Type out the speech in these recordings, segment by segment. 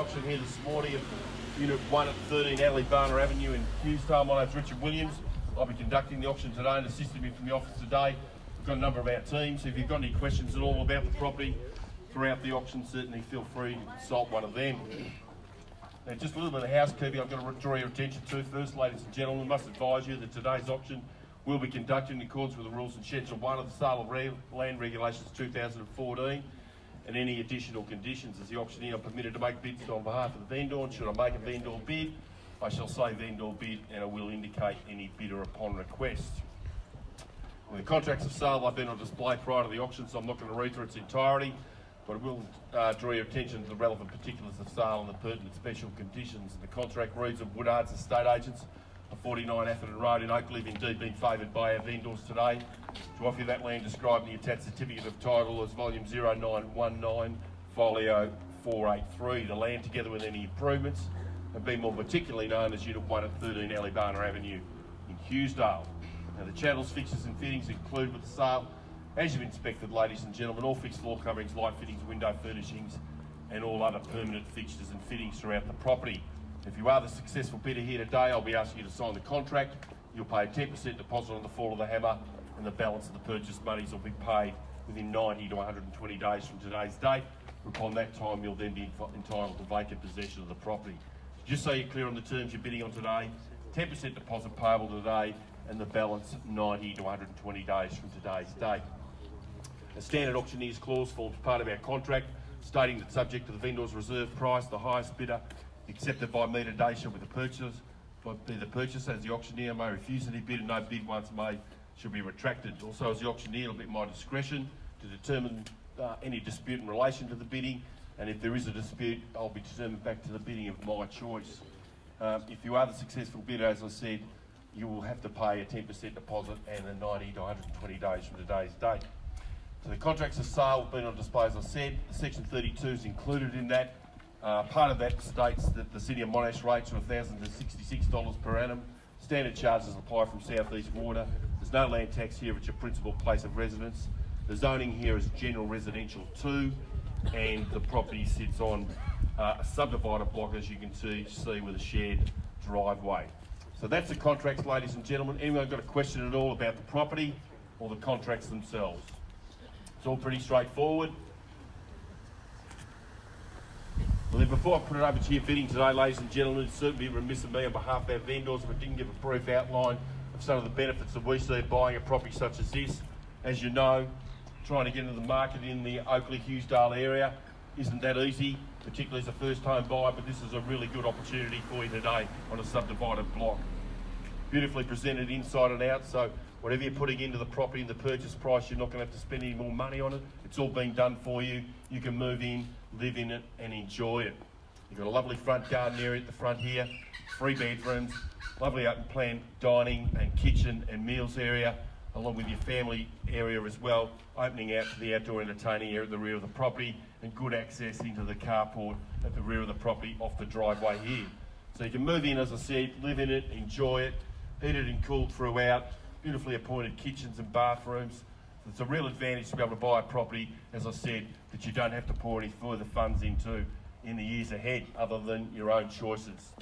Auction here this morning of Unit 1 at 13 Eleebana Avenue in Hughesdale. My name's Richard Williams. I'll be conducting the auction today and assisting me from the office today. We've got a number of our teams. So if you've got any questions at all about the property throughout the auction, certainly feel free to consult one of them. Now, just a little bit of housekeeping I've got to draw your attention to first, ladies and gentlemen. I must advise you that today's auction will be conducted in accordance with the rules and Schedule 1 of the Sale of Land Regulations 2014. And any additional conditions as the auctioneer are permitted to make bids on behalf of the vendor. And should I make a vendor bid, I shall say vendor bid and I will indicate any bidder upon request. Well, the contracts of sale have been on display prior to the auction, so I'm not going to read through its entirety, but I will draw your attention to the relevant particulars of sale and the pertinent special conditions. The contract reads of Woodards Estate Agents of 49 Atherton Road in Oakleigh have indeed been favoured by our vendors today to offer you that land described in the attached certificate of title as volume 0919 folio 483. The land, together with any improvements, have been more particularly known as Unit 1 at 13 Eleebana Avenue in Hughesdale. Now, the channels, fixtures and fittings included with the sale, as you've inspected, ladies and gentlemen, all fixed floor coverings, light fittings, window furnishings and all other permanent fixtures and fittings throughout the property. If you are the successful bidder here today, I'll be asking you to sign the contract. You'll pay a 10% deposit on the fall of the hammer, and the balance of the purchase monies will be paid within 90 to 120 days from today's date. Upon that time, you'll then be entitled to vacant possession of the property. Just so you're clear on the terms you're bidding on today, 10% deposit payable today, and the balance 90 to 120 days from today's date. A standard auctioneer's clause forms part of our contract, stating that subject to the vendor's reserve price, the highest bidder accepted by metadata with the purchase, as the auctioneer may refuse any bid, and no bid once made should be retracted. Also, as the auctioneer, it'll be at my discretion to determine any dispute in relation to the bidding, and if there is a dispute, I'll be determined back to the bidding of my choice. If you are the successful bidder, as I said, you will have to pay a 10% deposit and a 90 to 120 days from today's date. So the contracts of sale have been on display, as I said. Section 32 is included in that. Part of that states that the City of Monash rates are $1,066 per annum. Standard charges apply from South East Water. There's no land tax here at your principal place of residence. The zoning here is general residential 2, and the property sits on a subdivided block, as you can see with a shared driveway. So that's the contracts, ladies and gentlemen. Anyone got a question at all about the property or the contracts themselves? It's all pretty straightforward. Well, then, before I put it over to your bidding today, ladies and gentlemen, it'd certainly be remiss of me on behalf of our vendors if I didn't give a brief outline of some of the benefits that we see buying a property such as this. As you know, trying to get into the market in the Oakleigh Hughesdale area isn't that easy, particularly as a first-time buyer, but this is a really good opportunity for you today on a subdivided block. Beautifully presented inside and out, so whatever you're putting into the property and the purchase price, you're not going to have to spend any more money on it. It's all being done for you. You can move in, live in it and enjoy it. You've got a lovely front garden area at the front here, 3 bedrooms, lovely open plan dining and kitchen and meals area, along with your family area as well, opening out to the outdoor entertaining area at the rear of the property, and good access into the carport at the rear of the property off the driveway here. So you can move in, as I said, live in it, enjoy it, heated and cooled throughout, beautifully appointed kitchens and bathrooms. It's a real advantage to be able to buy a property, as I said, that you don't have to pour any further funds into in the years ahead, other than your own choices.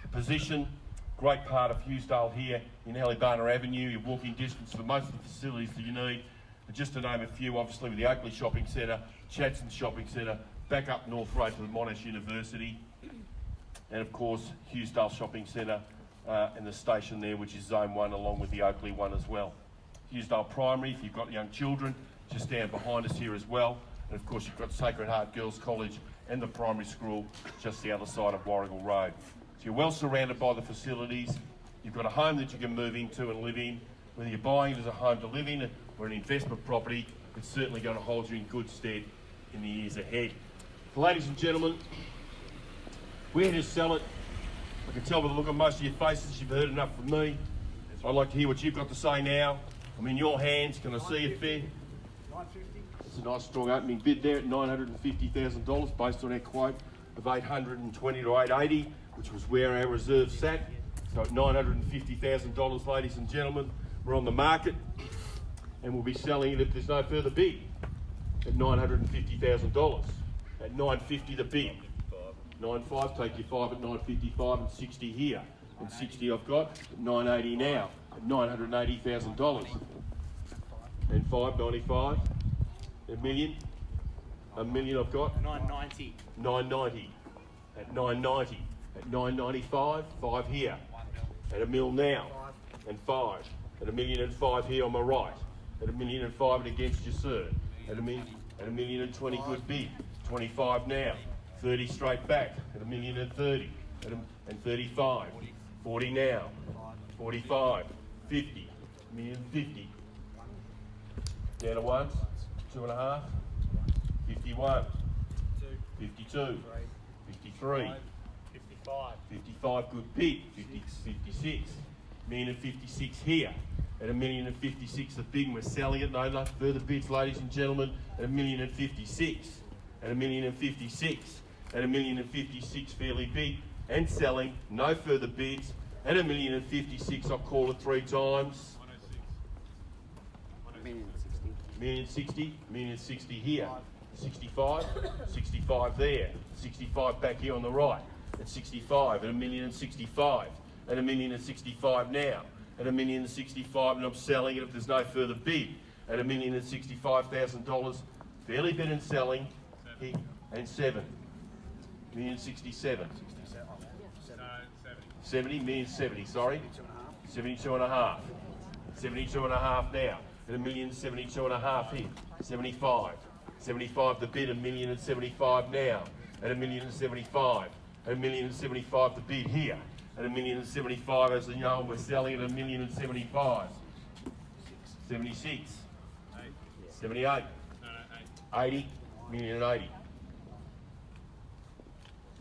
The position, great part of Hughesdale here in Eleebana Avenue. You're walking distance for most of the facilities that you need. But just to name a few, obviously with the Oakleigh Shopping Centre, Chadstone Shopping Centre, back up North Road to the Monash University, and of course Hughesdale Shopping Centre and the station there, which is Zone 1, along with the Oakleigh one as well. Hughesdale Primary, if you've got young children, just down behind us here as well. And of course you've got Sacred Heart Girls College and the primary school just the other side of Warrigal Road. So you're well surrounded by the facilities. You've got a home that you can move into and live in. Whether you're buying it as a home to live in or an investment property, it's certainly going to hold you in good stead in the years ahead. So ladies and gentlemen, we're here to sell it. I can tell by the look on most of your faces you've heard enough from me. I'd like to hear what you've got to say now. I'm in your hands. Can I see it fair? $950. It's a nice strong opening bid there at $950,000 based on our quote of $820 to $880, which was where our reserve sat. So at $950,000, ladies and gentlemen, we're on the market and we'll be selling it if there's no further bid at $950,000. At $950 the bid. 9.5, take your 5 at 9.55 and 60 here. And 60 I've got at 9.80 now, at $980,000. And 5.95, a million I've got. 990. 990, at 990, at 995, 5 here. At $1 million now, and 5. At $1.5 million here on my right. At $1.5 million and against you, sir. At $1.20 million, good bid. 25 now. 30 straight back. At $1.30 million. And 35. 40 now. 45. 50. $1.50 million. Down to ones. 2.5. 51. 52. 53. 55, good bid. 56. $1.56 here. At $1.56 the big, we're selling it. No further bids, ladies and gentlemen. At $1.56. At $1.56. At $1.56 fairly big and selling. No further bids. At $1.56, I'll call it 3 times. $1.60. $1.60 here. 65. 65 there. 65 back here on the right. At 65. At $1.65. At $1.65 now. At $1.65, and I'm selling it if there's no further bid. At $1.65,000, fairly bid and selling, and 7. $1.67. 70, sorry. 72.5. 72.5 now. At $1.72.5 here. 75. 75 the bid, $1.75 now. At $1.75. At $1.75 the bid here. At $1.75, as you know, we're selling at $1.75. 76. 78. 80. $1.80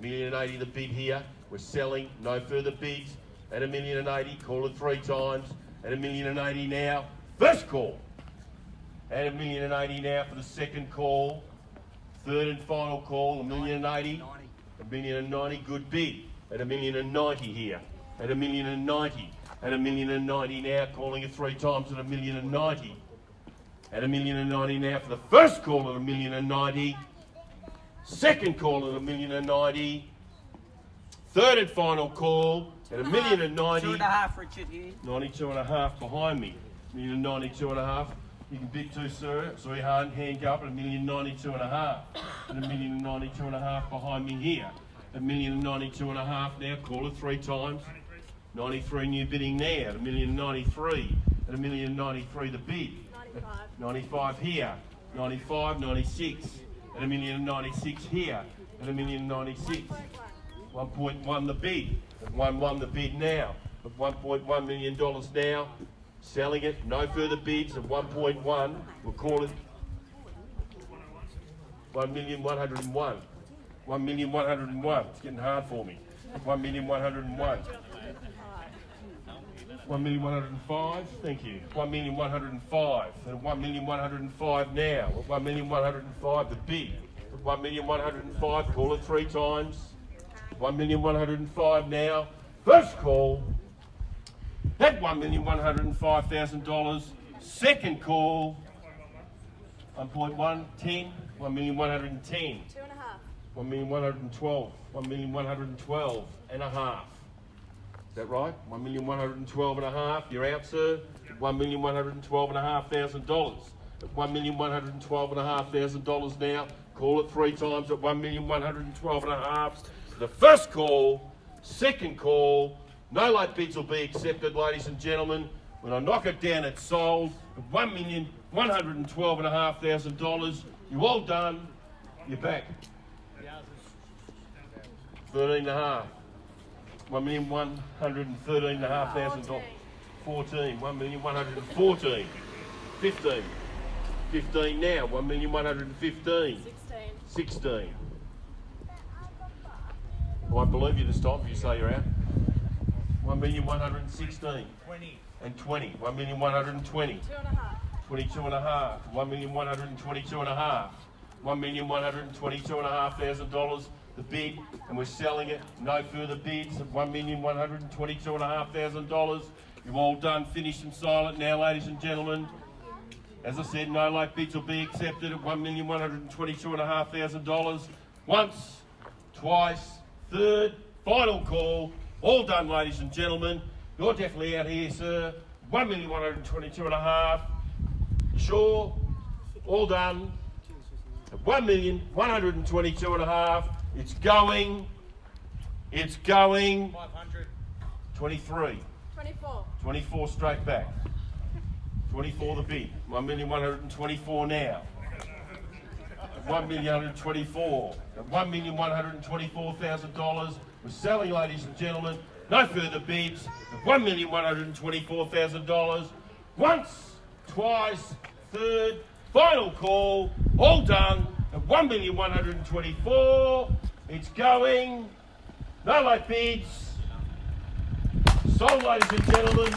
million. $1.80 the bid here. We're selling, no further bids. At $1.80, call it 3 times. At $1.80 now, first call. At $1.80 now for the second call. Third and final call, $1.80. $1.90, good bid. At $1.90 here. At $1.90. At $1.90 now, calling it 3 times at $1.90. At $1.90 now for the first call at $1.90. Second call at $1.90. Third and final call at $1.90. 2.5, Richard here. 92.5 behind me. $1.92.5. You can bid too, sir. Sorry, hand go up at $1.92.5. And $1.92.5 behind me here. $1.92.5 now, call it 3 times. 93 new bidding now. At $1.93. At $1.93 the bid. 95 here. 95, 96. At $1.96 here. At $1.96. 1.1 the bid. At 1.1 the bid now. At $1.1 million now. Selling it, no further bids at 1.1. We'll call it 1,101,000. 1,101,000. It's getting hard for me. 1,101,000. 1,105,000. Thank you. 1,105,000. At 1,105,000 now. At 1,105,000 the bid. At 1,105,000. Call it 3 times. 1,105,000 now. First call. At $1,105,000, second call, 1.1, 10, 1,110. 2.5. 1,112, 1,112 and a half. Is that right? 1,112 and a half. You're out, sir. $1,112,500. At $1,112,500 now. Call it 3 times at $1,112,500. The first call, second call. No late bids will be accepted, ladies and gentlemen. When I knock it down, it's sold at $1,112,500. You all done? You're back. 13.5. $1,113,500. 14. 1,114. 15. 15 now. 1,115. 16. I won't believe you this time if you say you're out. 1,116. 20. And 20. 1,120. 22.5. 1,122.5. $1,122,500 the bid, and we're selling it. No further bids at $1,122,500. You've all done, finished and silent now, ladies and gentlemen. As I said, no late bids will be accepted at $1,122,500. Once, twice, third, final call. All done, ladies and gentlemen. You're definitely out here, sir. 1,122,500. Sure. All done. 1,122,500. It's going. It's going. 500. 23. 24. 24 straight back. 24 the bid. 1,124,000 now. 1,124,000. At $1,124,000. We're selling, ladies and gentlemen. No further bids. At $1,124,000. Once, twice, third, final call. All done. At $1,124,000. It's going. No late bids. Sold, ladies and gentlemen.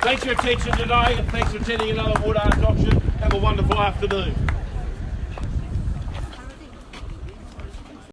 Thanks for your attention today, and thanks for attending another Woodards auction. Have a wonderful afternoon.